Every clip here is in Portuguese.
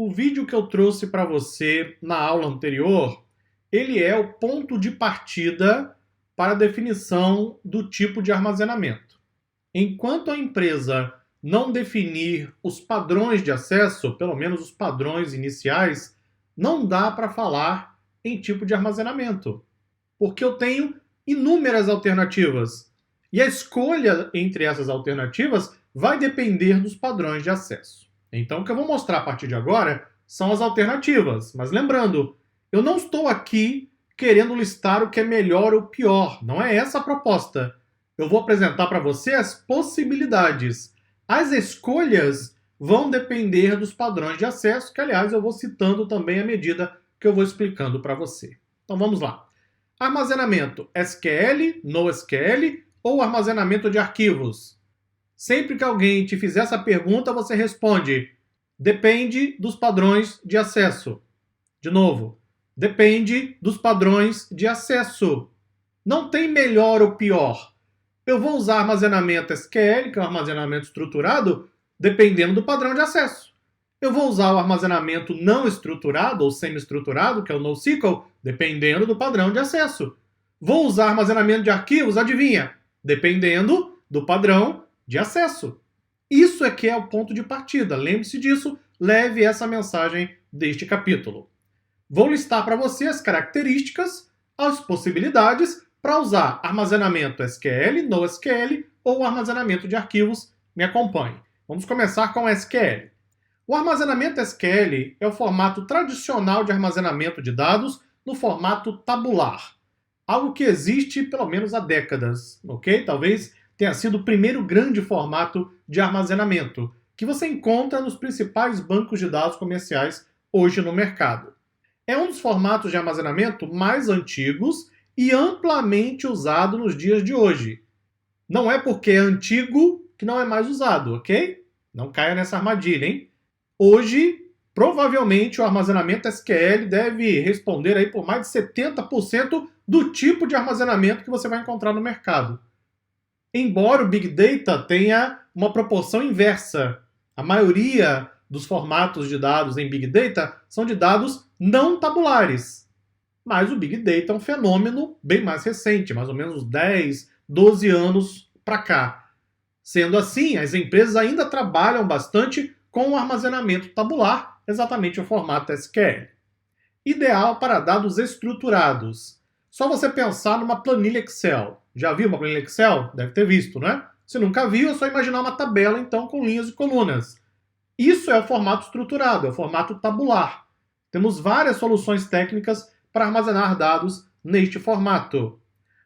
O vídeo que eu trouxe para você na aula anterior, ele é o ponto de partida para a definição do tipo de armazenamento. Enquanto a empresa não definir os padrões de acesso, pelo menos os padrões iniciais, não dá para falar em tipo de armazenamento, porque eu tenho inúmeras alternativas. E a escolha entre essas alternativas vai depender dos padrões de acesso. Então, o que eu vou mostrar a partir de agora são as alternativas. Mas lembrando, eu não estou aqui querendo listar o que é melhor ou pior. Não é essa a proposta. Eu vou apresentar para você as possibilidades. As escolhas vão depender dos padrões de acesso, que, aliás, eu vou citando também à medida que eu vou explicando para você. Então, vamos lá. Armazenamento SQL, NoSQL ou armazenamento de arquivos? Sempre que alguém te fizer essa pergunta, você responde: depende dos padrões de acesso. De novo, depende dos padrões de acesso. Não tem melhor ou pior. Eu vou usar armazenamento SQL, que é um armazenamento estruturado, dependendo do padrão de acesso. Eu vou usar o armazenamento não estruturado ou semi-estruturado, que é o NoSQL, dependendo do padrão de acesso. Vou usar armazenamento de arquivos, adivinha? Dependendo do padrão de acesso. Isso é que é o ponto de partida. Lembre-se disso, leve essa mensagem deste capítulo. Vou listar para você as características, as possibilidades para usar armazenamento SQL, NoSQL ou armazenamento de arquivos. Me acompanhe. Vamos começar com SQL. O armazenamento SQL é o formato tradicional de armazenamento de dados no formato tabular. Algo que existe pelo menos há décadas, ok? Talvez tenha sido o primeiro grande formato de armazenamento que você encontra nos principais bancos de dados comerciais hoje no mercado. É um dos formatos de armazenamento mais antigos e amplamente usado nos dias de hoje. Não é porque é antigo que não é mais usado, ok? Não caia nessa armadilha, hein? Hoje, provavelmente, o armazenamento SQL deve responder aí por mais de 70% do tipo de armazenamento que você vai encontrar no mercado. Embora o Big Data tenha uma proporção inversa. A maioria dos formatos de dados em Big Data são de dados não tabulares. Mas o Big Data é um fenômeno bem mais recente, mais ou menos 10, 12 anos para cá. Sendo assim, as empresas ainda trabalham bastante com o armazenamento tabular, exatamente o formato SQL. Ideal para dados estruturados. Só você pensar numa planilha Excel. Já viu uma planilha Excel? Deve ter visto, né? Se nunca viu, é só imaginar uma tabela, então, com linhas e colunas. Isso é o formato estruturado, é o formato tabular. Temos várias soluções técnicas para armazenar dados neste formato.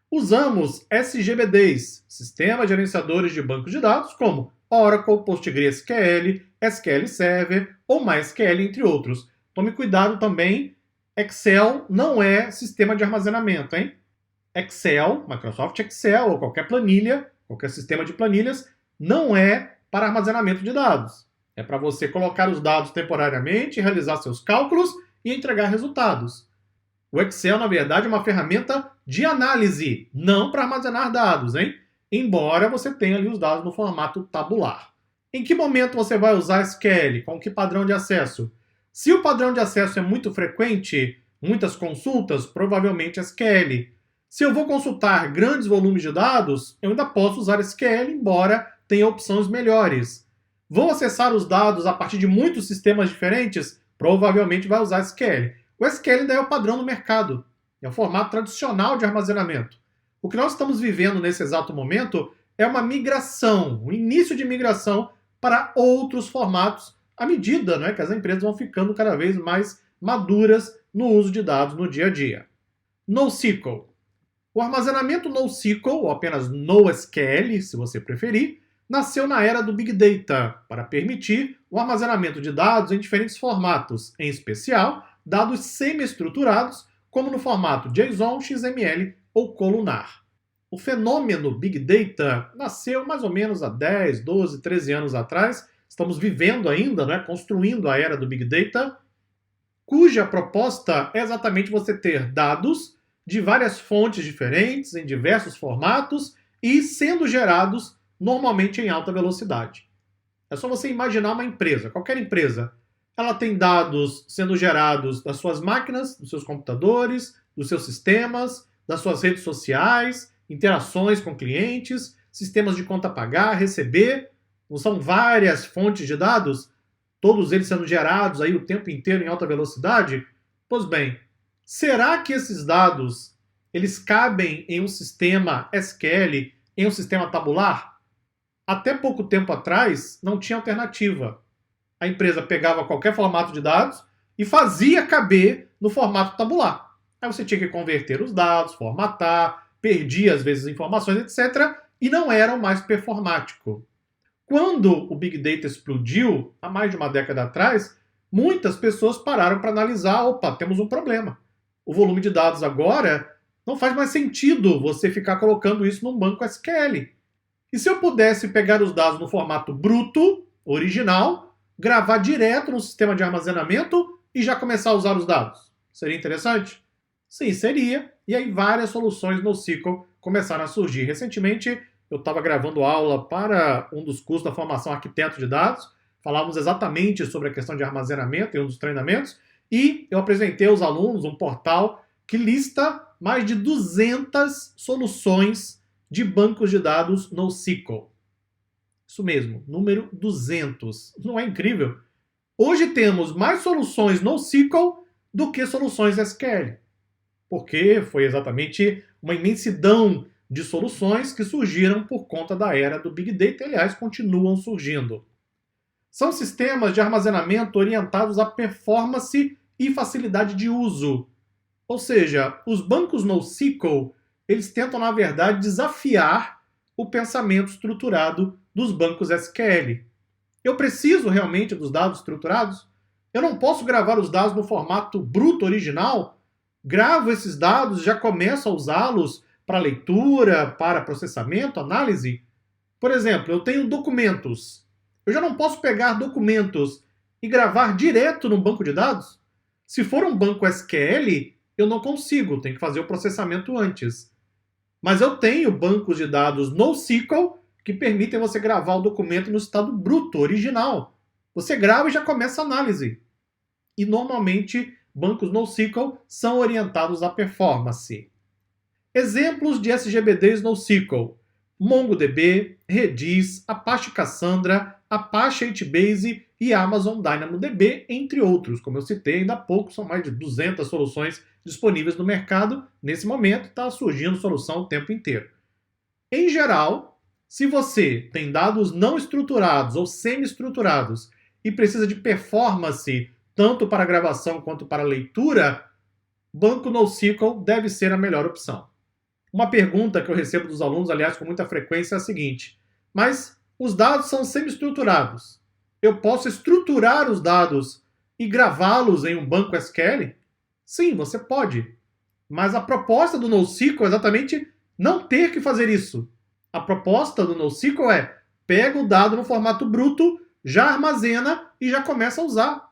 Usamos SGBDs, Sistemas Gerenciadores de Bancos de Dados, como Oracle, PostgreSQL, SQL Server ou MySQL, entre outros. Tome cuidado também, Excel não é sistema de armazenamento, hein? Excel, Microsoft Excel ou qualquer planilha, qualquer sistema de planilhas, não é para armazenamento de dados. É para você colocar os dados temporariamente, realizar seus cálculos e entregar resultados. O Excel, na verdade, é uma ferramenta de análise, não para armazenar dados, hein? Embora você tenha ali os dados no formato tabular. Em que momento você vai usar SQL? Com que padrão de acesso? Se o padrão de acesso é muito frequente, muitas consultas, provavelmente SQL. Se eu vou consultar grandes volumes de dados, eu ainda posso usar SQL, embora tenha opções melhores. Vou acessar os dados a partir de muitos sistemas diferentes? Provavelmente vai usar SQL. O SQL ainda é o padrão no mercado. É o formato tradicional de armazenamento. O que nós estamos vivendo nesse exato momento é uma migração, um início de migração para outros formatos à medida, né, que as empresas vão ficando cada vez mais maduras no uso de dados no dia a dia. NoSQL. O armazenamento NoSQL, ou apenas NoSQL, se você preferir, nasceu na era do Big Data, para permitir o armazenamento de dados em diferentes formatos, em especial dados semi-estruturados, como no formato JSON, XML ou colunar. O fenômeno Big Data nasceu mais ou menos há 10, 12, 13 anos atrás. Estamos vivendo ainda, né, construindo a era do Big Data, cuja proposta é exatamente você ter dados de várias fontes diferentes, em diversos formatos e sendo gerados normalmente em alta velocidade. É só você imaginar uma empresa, qualquer empresa. ela tem dados sendo gerados das suas máquinas, dos seus computadores, dos seus sistemas, das suas redes sociais, interações com clientes, sistemas de conta pagar, receber. Não são várias fontes de dados? Todos eles sendo gerados aí o tempo inteiro em alta velocidade? Pois bem, será que esses dados eles cabem em um sistema SQL, em um sistema tabular? Até pouco tempo atrás, não tinha alternativa. A empresa pegava qualquer formato de dados e fazia caber no formato tabular. Aí você tinha que converter os dados, formatar, perdia às vezes informações, etc. E não era o mais performático. Quando o Big Data explodiu, há mais de uma década atrás, muitas pessoas pararam para analisar, opa, temos um problema. O volume de dados agora não faz mais sentido você ficar colocando isso num banco SQL. E se eu pudesse pegar os dados no formato bruto, original, gravar direto no sistema de armazenamento e já começar a usar os dados? Seria interessante? Sim, seria. E aí várias soluções NoSQL começaram a surgir. Recentemente, eu estava gravando aula para um dos cursos da formação arquiteto de dados. Falávamos exatamente sobre a questão de armazenamento em um dos treinamentos. E eu apresentei aos alunos um portal que lista mais de 200 soluções de bancos de dados NoSQL. Isso mesmo, número 200. Não é incrível? Hoje temos mais soluções NoSQL do que soluções SQL. Porque foi exatamente uma imensidão de soluções que surgiram por conta da era do Big Data, e, aliás, continuam surgindo. São sistemas de armazenamento orientados à performance e facilidade de uso. Ou seja, os bancos NoSQL, eles tentam, na verdade, desafiar o pensamento estruturado dos bancos SQL. Eu preciso realmente dos dados estruturados? Eu não posso gravar os dados no formato bruto original? Gravo esses dados e já começo a usá-los para leitura, para processamento, análise? Por exemplo, eu tenho documentos. Eu já não posso pegar documentos e gravar direto no banco de dados? Se for um banco SQL, eu não consigo, tenho que fazer o processamento antes. Mas eu tenho bancos de dados NoSQL que permitem você gravar o documento no estado bruto, original. Você grava e já começa a análise. E normalmente, bancos NoSQL são orientados à performance. Exemplos de SGBDs NoSQL: MongoDB, Redis, Apache Cassandra, Apache HBase e Amazon DynamoDB, entre outros. Como eu citei ainda há pouco, são mais de 200 soluções disponíveis no mercado. Nesse momento, está surgindo solução o tempo inteiro. Em geral, se você tem dados não estruturados ou semi-estruturados e precisa de performance tanto para gravação quanto para leitura, banco NoSQL deve ser a melhor opção. Uma pergunta que eu recebo dos alunos, aliás, com muita frequência, é a seguinte: mas os dados são semi-estruturados. Eu posso estruturar os dados e gravá-los em um banco SQL? Sim, você pode. Mas a proposta do NoSQL é exatamente não ter que fazer isso. A proposta do NoSQL é: pega o dado no formato bruto, já armazena e já começa a usar.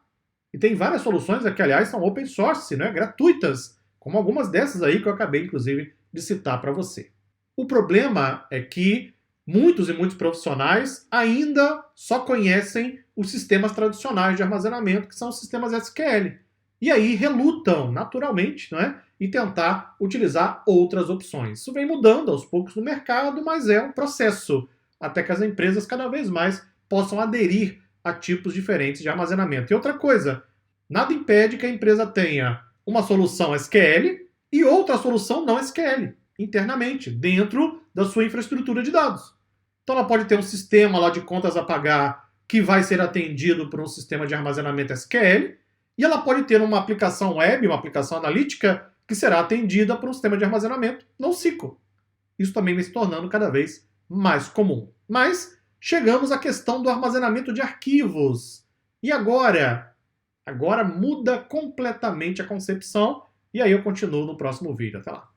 E tem várias soluções que, aliás, são open source, né, gratuitas, como algumas dessas aí que eu acabei, inclusive, de citar para você. O problema é que muitos e muitos profissionais ainda só conhecem os sistemas tradicionais de armazenamento, que são os sistemas SQL. E aí relutam, naturalmente, não é, em tentar utilizar outras opções. Isso vem mudando aos poucos no mercado, mas é um processo, até que as empresas cada vez mais possam aderir a tipos diferentes de armazenamento. E outra coisa, nada impede que a empresa tenha uma solução SQL e outra solução não SQL, internamente, dentro da sua infraestrutura de dados. Então ela pode ter um sistema lá de contas a pagar que vai ser atendido por um sistema de armazenamento SQL, e ela pode ter uma aplicação web, uma aplicação analítica, que será atendida por um sistema de armazenamento NoSQL. Isso também vem se tornando cada vez mais comum. Mas chegamos à questão do armazenamento de arquivos. E agora? Agora muda completamente a concepção, e aí eu continuo no próximo vídeo. Até lá.